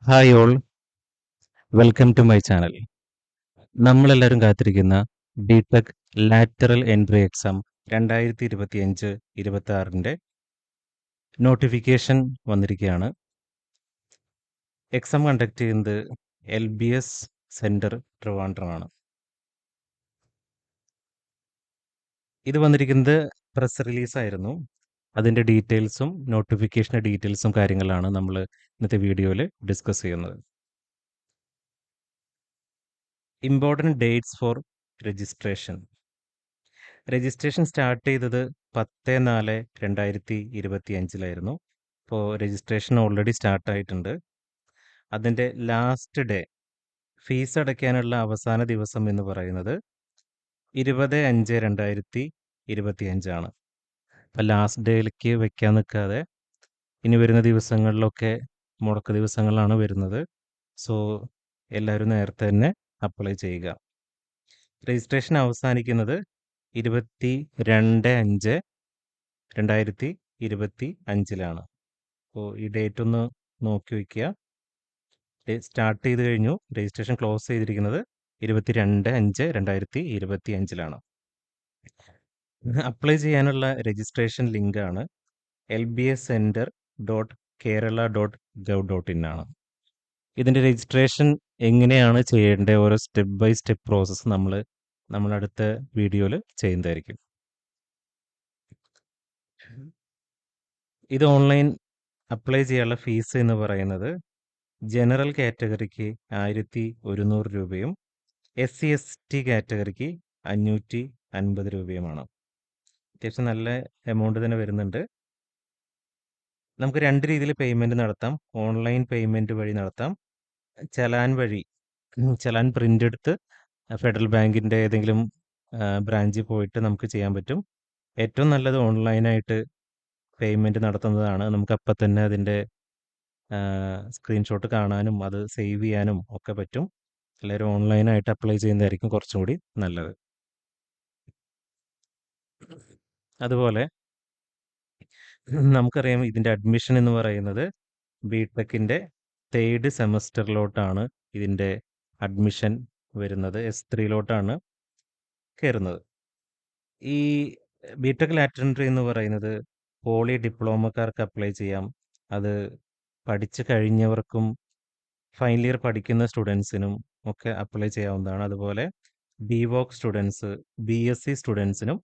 Hi all, welcome to my channel. നമ്മളെല്ലാവരും കാത്തിരിക്കുന്ന BTech lateral entry exam 2025-26 notification വന്നിരിക്കുകയാണ്. Exam conduct ചെയ്യുന്നത് LBS centre ട്രിവാൻഡ്രമാണ്. ഇത് വന്നിരിക്കുന്നത് പ്രസ് റിലീസായിരുന്നു. അതിൻ്റെ ഡീറ്റെയിൽസും നോട്ടിഫിക്കേഷൻ്റെ ഡീറ്റെയിൽസും കാര്യങ്ങളാണ് നമ്മൾ ഇന്നത്തെ വീഡിയോയിൽ ഡിസ്കസ് ചെയ്യുന്നത്. Important dates four registration start ചെയ്തത് 10/4/2025 ഇപ്പോൾ രജിസ്ട്രേഷൻ ഓൾറെഡി സ്റ്റാർട്ടായിട്ടുണ്ട്. അതിൻ്റെ ലാസ്റ്റ് ഡേ ഫീസ് അടയ്ക്കാനുള്ള അവസാന ദിവസം എന്ന് പറയുന്നത് 20/5/2025 അപ്പം ലാസ്റ്റ് ഡേയിലേക്ക് വെക്കാൻ നിൽക്കാതെ ഇനി വരുന്ന ദിവസങ്ങളിലൊക്കെ മുടക്ക് ദിവസങ്ങളാണ് വരുന്നത്. സോ എല്ലാവരും നേരത്തെ തന്നെ അപ്ലൈ ചെയ്യുക. രജിസ്ട്രേഷൻ അവസാനിക്കുന്നത് 22/5/2025 അപ്പോൾ ഈ ഡേറ്റ് ഒന്ന് നോക്കി വയ്ക്കുക. സ്റ്റാർട്ട് ചെയ്ത് കഴിഞ്ഞു. രജിസ്ട്രേഷൻ ക്ലോസ് ചെയ്തിരിക്കുന്നത് 22/5/2025 അപ്ലൈ ചെയ്യാനുള്ള രജിസ്ട്രേഷൻ ലിങ്കാണ് lbscenter.kerala.gov.in ആണ്. ഇതിൻ്റെ രജിസ്ട്രേഷൻ എങ്ങനെയാണ് ചെയ്യേണ്ടത്, ഓരോ സ്റ്റെപ്പ് ബൈ സ്റ്റെപ്പ് പ്രോസസ്സ് നമ്മൾ അടുത്ത വീഡിയോയിൽ ചെയ്യുന്നതായിരിക്കും. ഇത് ഓൺലൈൻ അപ്ലൈ ചെയ്യാനുള്ള ഫീസ് എന്ന് പറയുന്നത് ജനറൽ കാറ്റഗറിക്ക് 1100 രൂപയും SC/ST കാറ്റഗറിക്ക് 550 രൂപയുമാണ്. അത്യാവശ്യം നല്ല എമൗണ്ട് തന്നെ വരുന്നുണ്ട്. നമുക്ക് രണ്ട് രീതിയിൽ പേയ്മെൻറ്റ് നടത്താം. ഓൺലൈൻ പേയ്മെൻറ്റ് വഴി നടത്താം, ചലാൻ വഴി. ചലാൻ പ്രിൻ്റ് എടുത്ത് ഫെഡറൽ ബാങ്കിൻ്റെ ഏതെങ്കിലും ബ്രാഞ്ചിൽ പോയിട്ട് നമുക്ക് ചെയ്യാൻ പറ്റും. ഏറ്റവും നല്ലത് ഓൺലൈനായിട്ട് പേയ്മെൻറ്റ് നടത്തുന്നതാണ്. നമുക്ക് അപ്പം തന്നെ അതിൻ്റെ സ്ക്രീൻഷോട്ട് കാണാനും അത് സേവ് ചെയ്യാനും ഒക്കെ പറ്റും. എല്ലാവരും ഓൺലൈനായിട്ട് അപ്ലൈ ചെയ്യുന്നതായിരിക്കും കുറച്ചും കൂടി നല്ലത്. അതുപോലെ നമുക്കറിയാം ഇതിൻ്റെ അഡ്മിഷൻ എന്ന് പറയുന്നത് ബിടെക്കിൻ്റെ 3rd സെമസ്റ്ററിലോട്ടാണ് ഇതിൻ്റെ അഡ്മിഷൻ വരുന്നത്. S3 കയറുന്നത്. ഈ ബിടെക് ലാറ്ററൽ എൻട്രി എന്ന് പറയുന്നത് പോളി ഡിപ്ലോമക്കാർക്ക് അപ്ലൈ ചെയ്യാം. അത് പഠിച്ചു കഴിഞ്ഞവർക്കും ഫൈനൽ ഇയർ പഠിക്കുന്ന സ്റ്റുഡൻസിനും ഒക്കെ അപ്ലൈ ചെയ്യാവുന്നതാണ്. അതുപോലെ BVOC സ്റ്റുഡൻസ്, BSc സ്റ്റുഡൻസിനും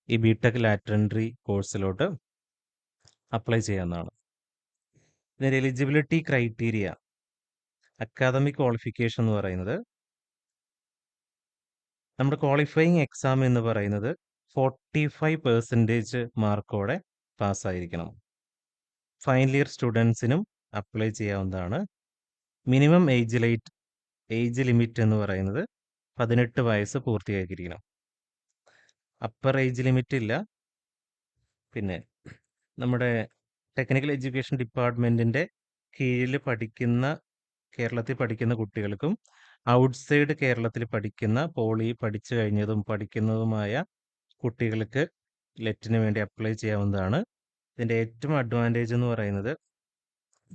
ഈ ബിടെക് ലാറ്ററൽ എൻട്രി കോഴ്സിലോട്ട് അപ്ലൈ ചെയ്യാവുന്നതാണ്. ഇതിൻ്റെ എലിജിബിലിറ്റി ക്രൈറ്റീരിയ, അക്കാദമിക് ക്വാളിഫിക്കേഷൻ എന്ന് പറയുന്നത് നമ്മുടെ ക്വാളിഫയിങ് എക്സാം എന്ന് പറയുന്നത് 45% മാർക്കോടെ പാസ്സായിരിക്കണം. ഫൈനൽ ഇയർ സ്റ്റുഡൻസിനും അപ്ലൈ ചെയ്യാവുന്നതാണ്. മിനിമം ഏജ് ലിമിറ്റ് എന്ന് പറയുന്നത് 18 വയസ്സ് പൂർത്തിയാക്കിയിരിക്കണം. അപ്പർ ഏജ് ലിമിറ്റ് ഇല്ല. പിന്നെ നമ്മുടെ ടെക്നിക്കൽ എഡ്യൂക്കേഷൻ ഡിപ്പാർട്ട്മെൻറ്റിൻ്റെ കീഴിൽ കേരളത്തിൽ പഠിക്കുന്ന കുട്ടികൾക്കും ഔട്ട്സൈഡ് കേരളത്തിൽ പഠിക്കുന്ന പോളി പഠിച്ചു കഴിഞ്ഞതും പഠിക്കുന്നതുമായ കുട്ടികൾക്ക് ലെറ്റിന് വേണ്ടി അപ്ലൈ ചെയ്യാവുന്നതാണ്. ഇതിൻ്റെ ഏറ്റവും അഡ്വാൻറ്റേജ് എന്ന് പറയുന്നത്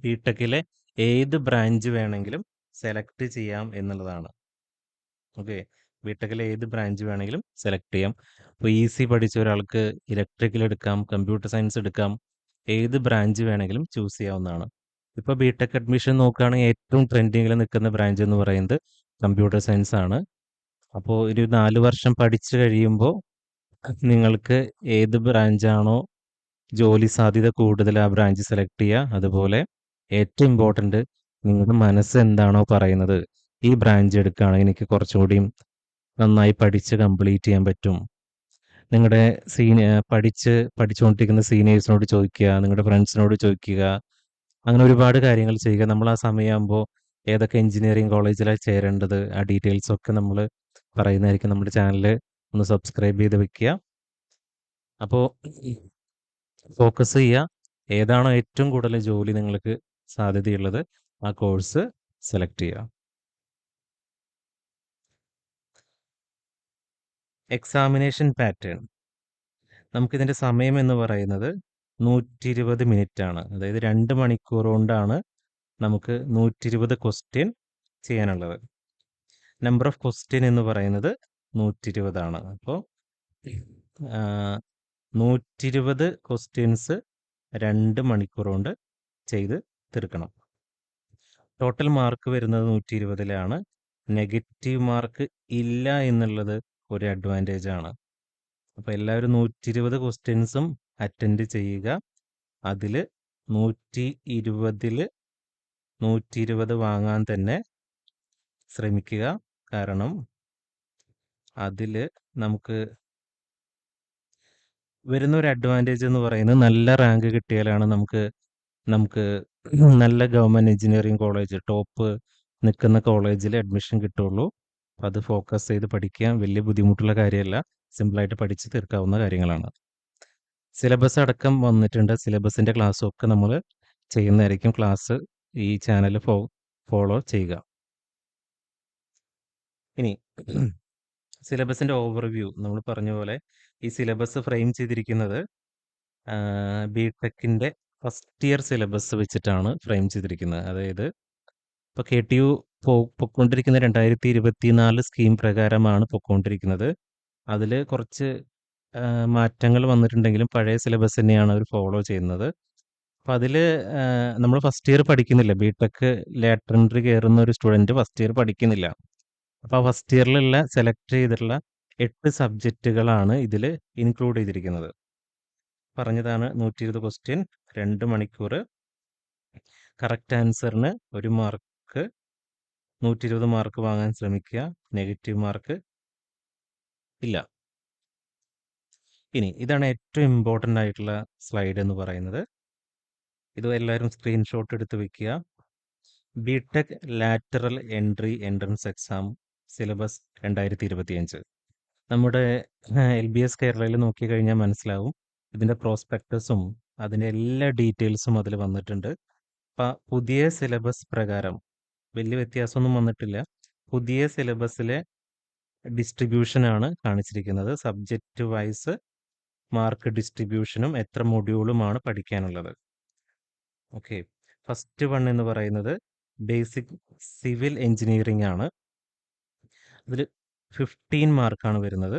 ബിടെക്കിലെ ഏത് ബ്രാഞ്ച് വേണമെങ്കിലും സെലക്ട് ചെയ്യാം എന്നുള്ളതാണ്. ഓക്കെ, ബിടെക്കിലെ ഏത് ബ്രാഞ്ച് വേണമെങ്കിലും സെലക്ട് ചെയ്യാം. ഇപ്പോൾ EC പഠിച്ച ഒരാൾക്ക് ഇലക്ട്രിക്കൽ എടുക്കാം, കമ്പ്യൂട്ടർ സയൻസ് എടുക്കാം, ഏത് ബ്രാഞ്ച് വേണമെങ്കിലും ചൂസ് ചെയ്യാവുന്നതാണ്. ഇപ്പോൾ ബിടെക് അഡ്മിഷൻ നോക്കുകയാണെങ്കിൽ ഏറ്റവും ട്രെൻഡിങ്ങിൽ നിൽക്കുന്ന ബ്രാഞ്ച് എന്ന് പറയുന്നത് കമ്പ്യൂട്ടർ സയൻസ് ആണ്. അപ്പോൾ ഒരു 4 വർഷം പഠിച്ചു കഴിയുമ്പോൾ നിങ്ങൾക്ക് ഏത് ബ്രാഞ്ചാണോ ജോലി സാധ്യത കൂടുതൽ ആ ബ്രാഞ്ച് സെലക്ട് ചെയ്യുക. അതുപോലെ ഏറ്റവും ഇമ്പോർട്ടൻ്റ്, നിങ്ങളുടെ മനസ്സ് എന്താണോ പറയുന്നത്, ഈ ബ്രാഞ്ച് എടുക്കുകയാണെങ്കിൽ എനിക്ക് കുറച്ചുകൂടിയും നന്നായി പഠിച്ച് കംപ്ലീറ്റ് ചെയ്യാൻ പറ്റും. നിങ്ങളുടെ പഠിച്ചുകൊണ്ടിരിക്കുന്ന സീനിയേഴ്സിനോട് ചോദിക്കുക, നിങ്ങളുടെ ഫ്രണ്ട്സിനോട് ചോദിക്കുക, അങ്ങനെ ഒരുപാട് കാര്യങ്ങൾ ചെയ്യുക. നമ്മൾ ആ സമയമാകുമ്പോൾ ഏതൊക്കെ എഞ്ചിനീയറിംഗ് കോളേജിലാണ് ചേരേണ്ടത്, ആ ഡീറ്റെയിൽസ് ഒക്കെ നമ്മൾ പറയുന്നതായിരിക്കും. നമ്മുടെ ചാനൽ ഒന്ന് സബ്സ്ക്രൈബ് ചെയ്ത് വെക്കുക. അപ്പോൾ ഫോക്കസ് ചെയ്യുക, ഏതാണോ ഏറ്റവും കൂടുതൽ ജോലി നിങ്ങൾക്ക് സാധ്യതയുള്ളത് ആ കോഴ്സ് സെലക്ട് ചെയ്യുക. എക്സാമിനേഷൻ പാറ്റേൺ, നമുക്കിതിൻ്റെ സമയം എന്ന് പറയുന്നത് 120 മിനിറ്റ് ആണ്. അതായത് 2 മണിക്കൂർ കൊണ്ടാണ് നമുക്ക് 120 ക്വസ്റ്റ്യൻ ചെയ്യാനുള്ളത്. നമ്പർ ഓഫ് ക്വസ്റ്റ്യൻ എന്ന് പറയുന്നത് 120 ആണ്. അപ്പോൾ 120 ക്വസ്റ്റ്യൻസ് 2 മണിക്കൂർ കൊണ്ട് ചെയ്ത് തീർക്കണം. ടോട്ടൽ മാർക്ക് വരുന്നത് 120ലാണ്. നെഗറ്റീവ് മാർക്ക് ഇല്ല എന്നുള്ളത് ഒരു അഡ്വാൻറ്റേജ് ആണ്. അപ്പോൾ എല്ലാവരും 120 ക്വസ്റ്റ്യൻസും അറ്റൻഡ് ചെയ്യുക. അതിൽ 120ൽ 120 വാങ്ങാൻ തന്നെ ശ്രമിക്കുക. കാരണം അതിൽ നമുക്ക് വരുന്ന ഒരു അഡ്വാൻറ്റേജ് എന്ന് പറയുന്നത് നല്ല റാങ്ക് കിട്ടിയാലാണ് നമുക്ക് നമുക്ക് നല്ല ഗവൺമെൻറ് എഞ്ചിനീയറിംഗ് കോളേജ് ടോപ്പ് നിൽക്കുന്ന കോളേജിൽ അഡ്മിഷൻ കിട്ടുള്ളൂ. അപ്പം അത് ഫോക്കസ് ചെയ്ത് പഠിക്കുക. വലിയ ബുദ്ധിമുട്ടുള്ള കാര്യമല്ല, സിമ്പിളായിട്ട് പഠിച്ച് തീർക്കാവുന്ന കാര്യങ്ങളാണ്. സിലബസ് അടക്കം വന്നിട്ടുണ്ട്. സിലബസിൻ്റെ ക്ലാസ്സും ഒക്കെ നമ്മൾ ചെയ്യുന്നതായിരിക്കും. ക്ലാസ് ഈ ചാനൽ ഫോളോ ചെയ്യുക. ഇനി സിലബസിൻ്റെ ഓവർവ്യൂ നമ്മൾ പറഞ്ഞ പോലെ ഈ സിലബസ് ഫ്രെയിം ചെയ്തിരിക്കുന്നത് ബി ടെക്കിൻ്റെ ഫസ്റ്റ് ഇയർ സിലബസ് വെച്ചിട്ടാണ് ഫ്രെയിം ചെയ്തിരിക്കുന്നത്. അതായത് ഇപ്പോൾ KTU പൊയ്ക്കൊണ്ടിരിക്കുന്ന 2024 സ്കീം പ്രകാരമാണ് പൊയ്ക്കൊണ്ടിരിക്കുന്നത്. അതിൽ കുറച്ച് മാറ്റങ്ങൾ വന്നിട്ടുണ്ടെങ്കിലും പഴയ സിലബസ് തന്നെയാണ് അവർ ഫോളോ ചെയ്യുന്നത്. അപ്പോൾ അതിൽ നമ്മൾ ഫസ്റ്റ് ഇയർ പഠിക്കുന്നില്ല. ബി ടെക് ലേറ്റർ എൻട്രി കയറുന്ന ഒരു സ്റ്റുഡൻറ്റ് ഫസ്റ്റ് ഇയർ പഠിക്കുന്നില്ല. അപ്പോൾ ഫസ്റ്റ് ഇയറിലുള്ള സെലക്ട് ചെയ്തിട്ടുള്ള 8 സബ്ജക്റ്റുകളാണ് ഇതിൽ ഇൻക്ലൂഡ് ചെയ്തിരിക്കുന്നത്. പറഞ്ഞതാണ് 120 ക്വസ്റ്റ്യൻ 2 മണിക്കൂർ. കറക്റ്റ് ആൻസറിന് 1 മാർക്ക്, 120 മാർക്ക് വാങ്ങാൻ ശ്രമിക്കുക. നെഗറ്റീവ് മാർക്ക് ഇല്ല. ഇനി ഇതാണ് ഏറ്റവും ഇമ്പോർട്ടൻ്റ് ആയിട്ടുള്ള സ്ലൈഡ് എന്ന് പറയുന്നത്. ഇത് എല്ലാവരും സ്ക്രീൻഷോട്ട് എടുത്ത് വെക്കുക. B tech lateral entry entrance exam syllabus 2025. നമ്മുടെ LBS കേരളയിൽ നോക്കിക്കഴിഞ്ഞാൽ മനസ്സിലാവും. ഇതിൻ്റെ പ്രോസ്പെക്ടസും അതിൻ്റെ എല്ലാ ഡീറ്റെയിൽസും അതിൽ വന്നിട്ടുണ്ട്. അപ്പം പുതിയ സിലബസ് പ്രകാരം വലിയ വ്യത്യാസമൊന്നും വന്നിട്ടില്ല. പുതിയ സിലബസിലെ ഡിസ്ട്രിബ്യൂഷനാണ് കാണിച്ചിരിക്കുന്നത്. സബ്ജക്റ്റ് വൈസ് മാർക്ക് ഡിസ്ട്രിബ്യൂഷനും എത്ര മൊഡ്യൂളുമാണ് പഠിക്കാനുള്ളത്. ഓക്കെ, ഫസ്റ്റ് വൺ എന്ന് പറയുന്നത് ബേസിക് സിവിൽ എഞ്ചിനീയറിംഗ് ആണ്. അതിൽ 15 മാർക്കാണ് വരുന്നത്.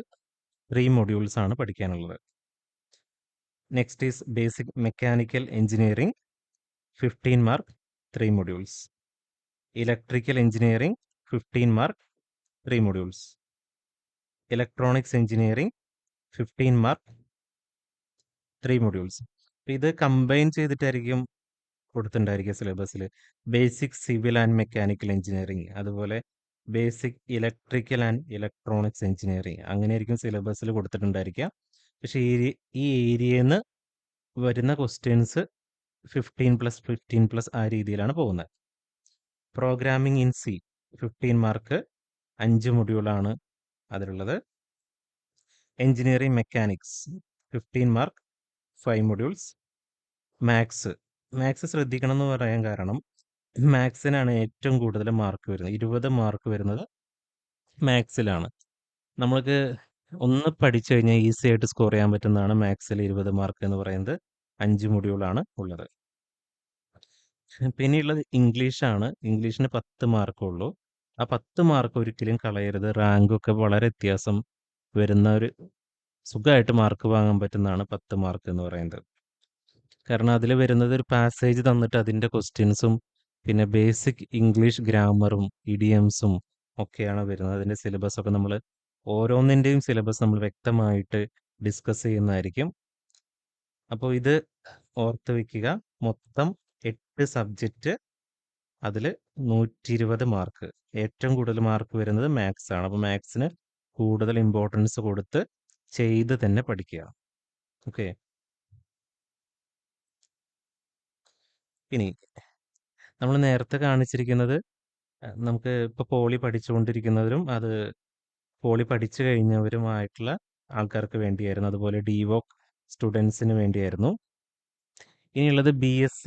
3 മൊഡ്യൂൾസ് ആണ് പഠിക്കാനുള്ളത്. Next is basic mechanical engineering, 15 mark, 3 modules. Electrical engineering 15 mark, 3 modules. Electronics engineering 15 mark, 3 modules. ഇത് കമ്പൈൻ ചെയ്തിട്ടായിരിക്കും കൊടുത്തിട്ടുണ്ടായിരിക്കുക സിലബസിൽ. Basic civil and mechanical engineering, അതുപോലെ basic electrical and electronics engineering, അങ്ങനെയായിരിക്കും സിലബസിൽ കൊടുത്തിട്ടുണ്ടായിരിക്കുക. പക്ഷേ ഈ ഏരിയയിൽ നിന്ന് വരുന്ന ക്വസ്റ്റ്യൻസ് 15+15+ ആ രീതിയിലാണ് പോകുന്നത്. പ്രോഗ്രാമിംഗ് ഇൻ C 15 മാർക്ക്, 5 മൊഡ്യൂളാണ് അതിലുള്ളത്. Engineering mechanics 15 mark, 5 modules. Maths ശ്രദ്ധിക്കണം എന്ന് പറയാൻ കാരണം മാത്സിനാണ് ഏറ്റവും കൂടുതൽ മാർക്ക് വരുന്നത്. 20 മാർക്ക് വരുന്നത് മാത്സിലാണ്. നമ്മൾക്ക് ഒന്ന് പഠിച്ചു കഴിഞ്ഞാൽ ഈസി ആയിട്ട് സ്കോർ ചെയ്യാൻ പറ്റുന്നതാണ് മാത്സിൽ 20 മാർക്ക് എന്ന് പറയുന്നത്. 5 മൊഡ്യൂളാണ് ഉള്ളത്. പിന്നെയുള്ളത് ഇംഗ്ലീഷാണ്. ഇംഗ്ലീഷിന് 10 മാർക്കുള്ളൂ. ആ 10 മാർക്ക് ഒരിക്കലും കളയരുത്. റാങ്കൊക്കെ വളരെ വ്യത്യാസം വരുന്ന ഒരു സുഖമായിട്ട് മാർക്ക് വാങ്ങാൻ പറ്റുന്നതാണ് 10 മാർക്ക് എന്ന് പറയുന്നത്. കാരണം അതിൽ വരുന്നത് ഒരു പാസേജ് തന്നിട്ട് അതിൻ്റെ ക്വസ്റ്റ്യൻസും പിന്നെ ബേസിക് ഇംഗ്ലീഷ് ഗ്രാമറും ഇഡിയംസും ഒക്കെയാണ് വരുന്നത്. അതിൻ്റെ സിലബസ് ഒക്കെ നമ്മൾ ഓരോന്നിൻ്റെയും സിലബസ് നമ്മൾ വ്യക്തമായിട്ട് ഡിസ്കസ് ചെയ്യുന്നതായിരിക്കും. അപ്പോൾ ഇത് ഓർത്ത് വയ്ക്കുക. മൊത്തം 8 സബ്ജക്റ്റ്, അതിൽ 120 മാർക്ക്. ഏറ്റവും കൂടുതൽ മാർക്ക് വരുന്നത് മാത്സ് ആണ്. അപ്പോൾ മാത്സിന് കൂടുതൽ ഇമ്പോർട്ടൻസ് കൊടുത്ത് ചെയ്ത് തന്നെ പഠിക്കുക. ഓക്കെ, ഇനി നമ്മൾ നേരത്തെ കാണിച്ചിരിക്കുന്നത് നമുക്ക് ഇപ്പോൾ പോളി പഠിച്ചുകൊണ്ടിരിക്കുന്നവരും അത് പോളി പഠിച്ചു കഴിഞ്ഞവരുമായിട്ടുള്ള ആൾക്കാർക്ക് വേണ്ടിയായിരുന്നു. അതുപോലെ ഡിവോക് സ്റ്റുഡൻസിന് വേണ്ടിയായിരുന്നു. ഇനിയുള്ളത് BSc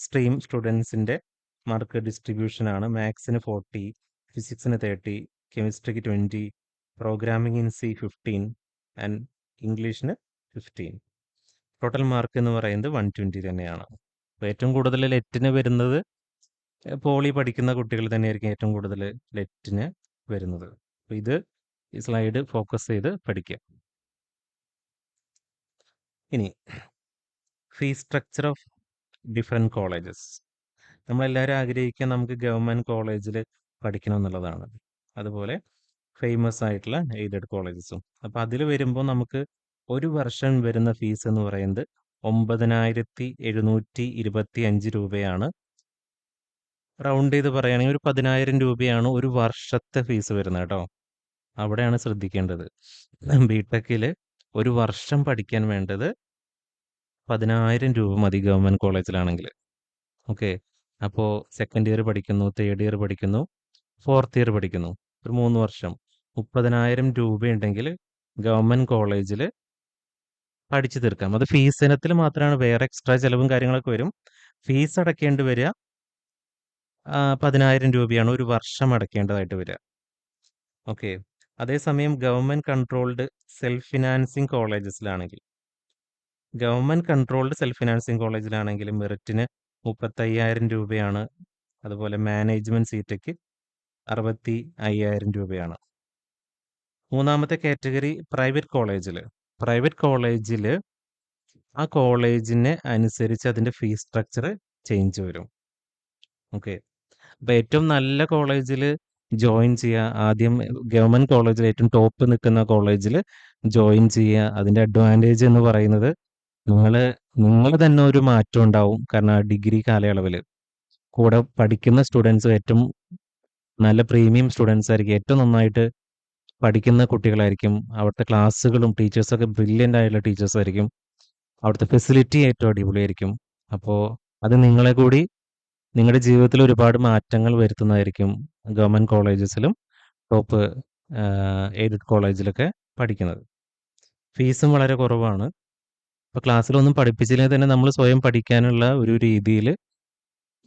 സ്ട്രീം സ്റ്റുഡൻസിൻ്റെ മാർക്ക് ഡിസ്ട്രിബ്യൂഷനാണ്. മാത്സിന് 40, ഫിസിക്സിന് 30, കെമിസ്ട്രിക്ക് 20, പ്രോഗ്രാമിംഗ് ഇൻ C 15 ആൻഡ് ഇംഗ്ലീഷിന് 15. ടോട്ടൽ മാർക്ക് എന്ന് പറയുന്നത് 120 തന്നെയാണ്. അപ്പോൾ ഏറ്റവും കൂടുതൽ ലെറ്റിന് വരുന്നത് പോളി പഠിക്കുന്ന കുട്ടികൾ തന്നെയായിരിക്കും ഏറ്റവും കൂടുതൽ ലെറ്റിന് വരുന്നത്. അപ്പോൾ ഇത് ഈ സ്ലൈഡ് ഫോക്കസ് ചെയ്ത് പഠിക്കുക. ഇനി fees structure of different colleges. നമ്മളെല്ലാവരും ആഗ്രഹിക്കുക നമുക്ക് ഗവൺമെൻറ് കോളേജിൽ പഠിക്കണം എന്നുള്ളതാണ്. അതുപോലെ ഫേമസ് ആയിട്ടുള്ള എയ്ഡഡ് കോളേജസും. അപ്പോൾ അതിൽ വരുമ്പോൾ നമുക്ക് ഒരു വർഷം വരുന്ന ഫീസ് എന്ന് പറയുന്നത് 9,725 രൂപയാണ്. റൗണ്ട് ചെയ്ത് പറയുകയാണെങ്കിൽ ഒരു 10,000 രൂപയാണ് ഒരു വർഷത്തെ ഫീസ് വരുന്നത് കേട്ടോ. അവിടെയാണ് ശ്രദ്ധിക്കേണ്ടത്. ബിടെക്കിൽ ഒരു വർഷം പഠിക്കാൻ വേണ്ടത് 10,000 രൂപ മതി ഗവൺമെൻറ് കോളേജിലാണെങ്കിൽ. ഓക്കെ, അപ്പോൾ സെക്കൻഡ് ഇയർ പഠിക്കുന്നു, തേർഡ് ഇയർ പഠിക്കുന്നു, ഫോർത്ത് ഇയർ പഠിക്കുന്നു, ഒരു 3 വർഷം 30,000 രൂപയുണ്ടെങ്കിൽ ഗവൺമെൻറ് കോളേജിൽ പഠിച്ചു തീർക്കാം. അത് ഫീസ് ഇനത്തിൽ മാത്രമാണ്, വേറെ എക്സ്ട്രാ ചിലവും കാര്യങ്ങളൊക്കെ വരും. ഫീസ് അടയ്ക്കേണ്ടി വരിക 10,000 രൂപയാണ് ഒരു വർഷം അടയ്ക്കേണ്ടതായിട്ട് വരിക. ഓക്കെ, അതേസമയം ഗവൺമെൻറ് കൺട്രോൾഡ് സെൽഫ് ഫിനാൻസിങ് കോളേജസിലാണെങ്കിൽ, ഗവൺമെൻറ് കൺട്രോൾഡ് സെൽഫ് ഫിനാൻസിങ് കോളേജിലാണെങ്കിൽ മെറിറ്റിന് 35,000 രൂപയാണ്. അതുപോലെ മാനേജ്മെൻറ്റ് സീറ്റയ്ക്ക് 65,000 രൂപയാണ്. മൂന്നാമത്തെ കാറ്റഗറി പ്രൈവറ്റ് കോളേജിൽ. പ്രൈവറ്റ് കോളേജിൽ ആ കോളേജിനെ അനുസരിച്ച് അതിൻ്റെ ഫീസ് സ്ട്രക്ചർ ചേഞ്ച് വരും. ഓക്കെ, അപ്പോൾ ഏറ്റവും നല്ല കോളേജിൽ ജോയിൻ ചെയ്യുക. ആദ്യം ഗവൺമെൻറ് കോളേജിൽ ഏറ്റവും ടോപ്പ് നിൽക്കുന്ന കോളേജിൽ ജോയിൻ ചെയ്യുക. അതിൻ്റെ അഡ്വാൻറ്റേജ് എന്ന് പറയുന്നത് നിങ്ങൾ തന്നെ ഒരു മാറ്റം ഉണ്ടാവും. കാരണം ഡിഗ്രി കാലയളവിൽ കൂടെ പഠിക്കുന്ന സ്റ്റുഡൻസ് ഏറ്റവും നല്ല പ്രീമിയം സ്റ്റുഡൻസ് ആയിരിക്കും, ഏറ്റവും നന്നായിട്ട് പഠിക്കുന്ന കുട്ടികളായിരിക്കും. അവിടുത്തെ ക്ലാസ്സുകളും ടീച്ചേഴ്സൊക്കെ ബ്രില്യൻ്റ് ആയിട്ടുള്ള ടീച്ചേഴ്സ് ആയിരിക്കും. അവിടുത്തെ ഫെസിലിറ്റി ഏറ്റവും അടിപൊളിയായിരിക്കും. അപ്പോൾ അത് നിങ്ങളെ കൂടി നിങ്ങളുടെ ജീവിതത്തിൽ ഒരുപാട് മാറ്റങ്ങൾ വരുത്തുന്നതായിരിക്കും ഗവൺമെൻറ് കോളേജസിലും ടോപ്പ് എയ്ഡഡ് കോളേജിലൊക്കെ പഠിക്കുന്നത്. ഫീസും വളരെ കുറവാണ്. ഇപ്പോൾ ക്ലാസ്സിലൊന്നും പഠിപ്പിച്ചില്ലെങ്കിൽ തന്നെ നമ്മൾ സ്വയം പഠിക്കാനുള്ള ഒരു രീതിയിൽ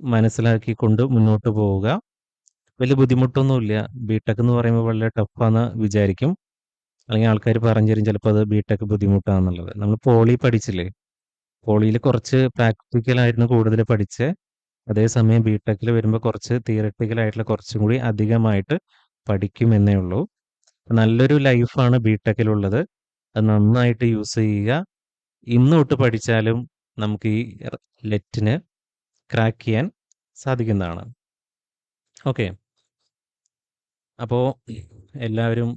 മനസ്സിലാക്കിക്കൊണ്ട് മുന്നോട്ട് പോവുക. വലിയ ബുദ്ധിമുട്ടൊന്നുമില്ല. ബിടെക് എന്ന് പറയുമ്പോൾ വളരെ ടഫാന്ന് വിചാരിക്കും, അല്ലെങ്കിൽ ആൾക്കാർ പറഞ്ഞു തരും ചിലപ്പോൾ അത് ബിടെക് ബുദ്ധിമുട്ടാണെന്നുള്ളത്. നമ്മൾ പോളി പഠിച്ചില്ലേ, പോളിയിൽ കുറച്ച് പ്രാക്ടിക്കലായിരുന്നു കൂടുതൽ പഠിച്ചത്. അതേസമയം ബിടെക്കിൽ വരുമ്പോൾ കുറച്ച് തിയററ്റിക്കലായിട്ടുള്ള കുറച്ചും കൂടി അധികമായിട്ട് പഠിക്കുമെന്നേ ഉള്ളൂ. നല്ലൊരു ലൈഫാണ് ബിടെക്കിലുള്ളത്. അത് നന്നായിട്ട് യൂസ് ചെയ്യുക. ഇന്ന് തൊട്ട് പഠിച്ചാലും നമുക്ക് ഈ ലെറ്റിന് ക്രാക്ക് ചെയ്യാൻ സാധിക്കുന്നതാണ്. ഓക്കെ, അപ്പോൾ എല്ലാവരും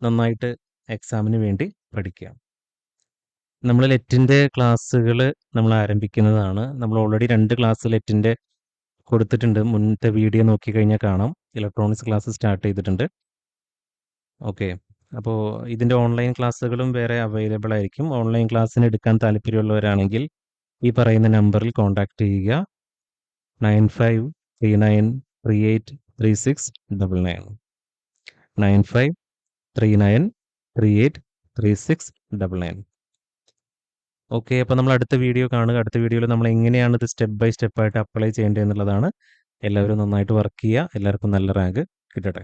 നന്നായിട്ട് എക്സാമിന് വേണ്ടി പഠിക്കുക. നമ്മൾ ലെറ്റിൻ്റെ ക്ലാസ്സുകൾ നമ്മൾ ആരംഭിക്കുന്നതാണ്. നമ്മൾ ഓൾറെഡി 2 ക്ലാസ് ലെറ്റിൻ്റെ കൊടുത്തിട്ടുണ്ട്. മുന്നത്തെ വീഡിയോ നോക്കിക്കഴിഞ്ഞാൽ കാണാം. ഇലക്ട്രോണിക്സ് ക്ലാസ് സ്റ്റാർട്ട് ചെയ്തിട്ടുണ്ട്. ഓക്കെ, അപ്പോൾ ഇതിൻ്റെ ഓൺലൈൻ ക്ലാസ്സുകളും വേറെ അവൈലബിൾ ആയിരിക്കും. ഓൺലൈൻ ക്ലാസ്സിന് എടുക്കാൻ താല്പര്യമുള്ളവരാണെങ്കിൽ ഈ പറയുന്ന നമ്പറിൽ കോൺടാക്റ്റ് ചെയ്യുക. 9539383699 9539383699. ഓക്കെ, അപ്പോൾ നമ്മൾ അടുത്ത വീഡിയോ കാണുക. അടുത്ത വീഡിയോയിൽ നമ്മൾ എങ്ങനെയാണ് ഇത് സ്റ്റെപ്പ് ബൈ സ്റ്റെപ്പായിട്ട് അപ്ലൈ ചെയ്യേണ്ടത് എന്നുള്ളതാണ്. എല്ലാവരും നന്നായിട്ട് വർക്ക് ചെയ്യുക. എല്ലാവർക്കും നല്ല റാങ്ക് കിട്ടട്ടെ.